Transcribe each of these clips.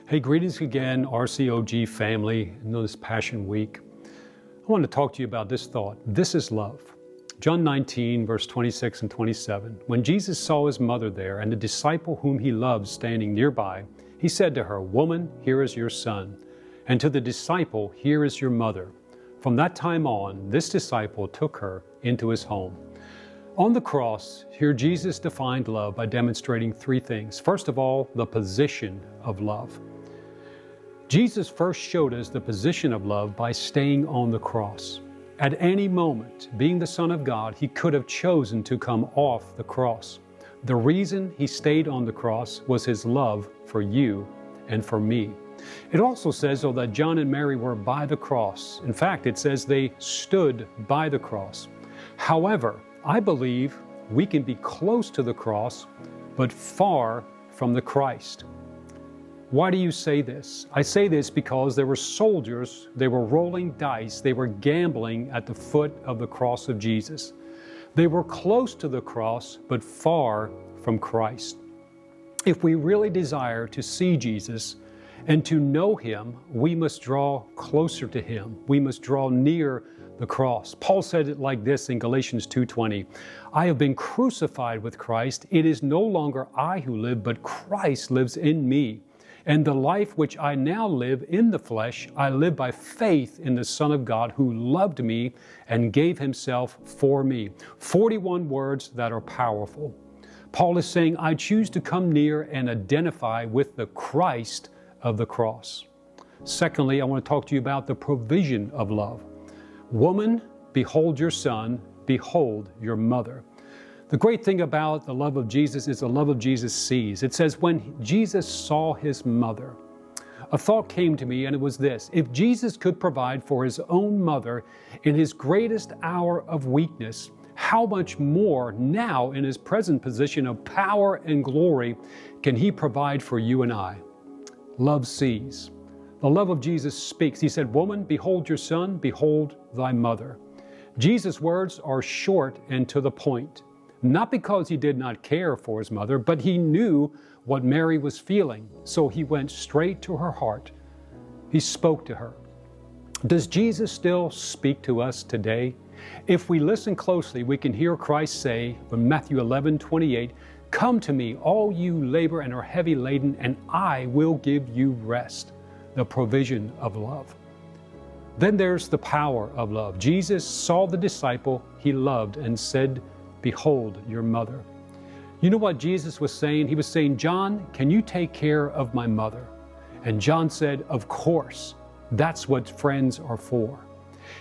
Hey, greetings again, RCOG family, in this Passion Week. I want to talk to you about this thought. This is love. John 19, verse 26 and 27. When Jesus saw his mother there and the disciple whom he loved standing nearby, he said to her, "Woman, here is your son." And to the disciple, "Here is your mother." From that time on, this disciple took her into his home. On the cross, here Jesus defined love by demonstrating three things. First of all, the position of love. Jesus first showed us the position of love by staying on the cross. At any moment, being the Son of God, he could have chosen to come off the cross. The reason he stayed on the cross was his love for you and for me. It also says, though, that John and Mary were by the cross. In fact, it says they stood by the cross. However, I believe we can be close to the cross, but far from the Christ. Why do you say this? I say this because there were soldiers, they were rolling dice, they were gambling at the foot of the cross of Jesus. They were close to the cross, but far from Christ. If we really desire to see Jesus and to know him, we must draw closer to him. We must draw near the cross. Paul said it like this in Galatians 2:20. I have been crucified with Christ. It is no longer I who live, but Christ lives in me. And the life which I now live in the flesh, I live by faith in the Son of God who loved me and gave himself for me. 41 words that are powerful. Paul is saying, I choose to come near and identify with the Christ of the cross. Secondly, I want to talk to you about the provision of love. Woman, behold your son, behold your mother. The great thing about the love of Jesus is the love of Jesus sees. It says, when Jesus saw his mother, a thought came to me, and it was this: if Jesus could provide for his own mother in his greatest hour of weakness, how much more now in his present position of power and glory can he provide for you and I? Love sees. The love of Jesus speaks. He said, woman, behold your son, behold thy mother. Jesus' words are short and to the point. Not because he did not care for his mother, but he knew what Mary was feeling. So he went straight to her heart. He spoke to her. Does Jesus still speak to us today? If we listen closely, we can hear Christ say in Matthew 11:28, "Come to me, all you labor and are heavy laden, and I will give you rest." The provision of love. Then there's the power of love. Jesus saw the disciple he loved and said, "Behold your mother." You know what Jesus was saying? He was saying, "John, can you take care of my mother?" And John said, "Of course. That's what friends are for."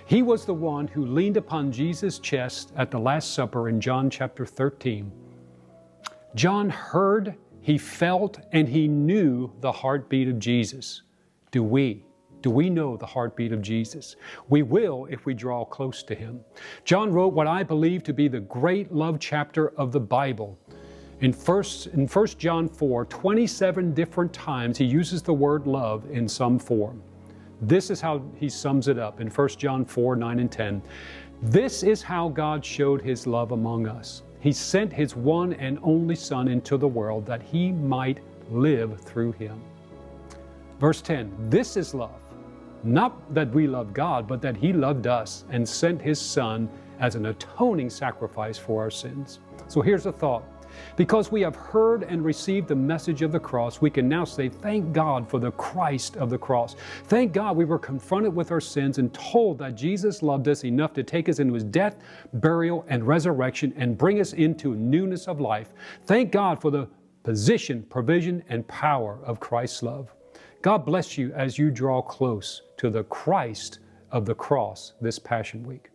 He was the one who leaned upon Jesus' chest at the Last Supper in John chapter 13. John heard, he felt, and he knew the heartbeat of Jesus. Do we? Do we know the heartbeat of Jesus? We will if we draw close to him. John wrote what I believe to be the great love chapter of the Bible. In 1 John 4, 27 different times he uses the word love in some form. This is how he sums it up in 1 John 4, 9 and 10. This is how God showed his love among us. He sent his one and only Son into the world that he might live through him. Verse 10, this is love. Not that we love God, but that he loved us and sent his Son as an atoning sacrifice for our sins. So here's the thought. Because we have heard and received the message of the cross, we can now say, thank God for the Christ of the cross. Thank God we were confronted with our sins and told that Jesus loved us enough to take us into his death, burial, and resurrection and bring us into newness of life. Thank God for the position, provision, and power of Christ's love. God bless you as you draw close to the Christ of the cross this Passion Week.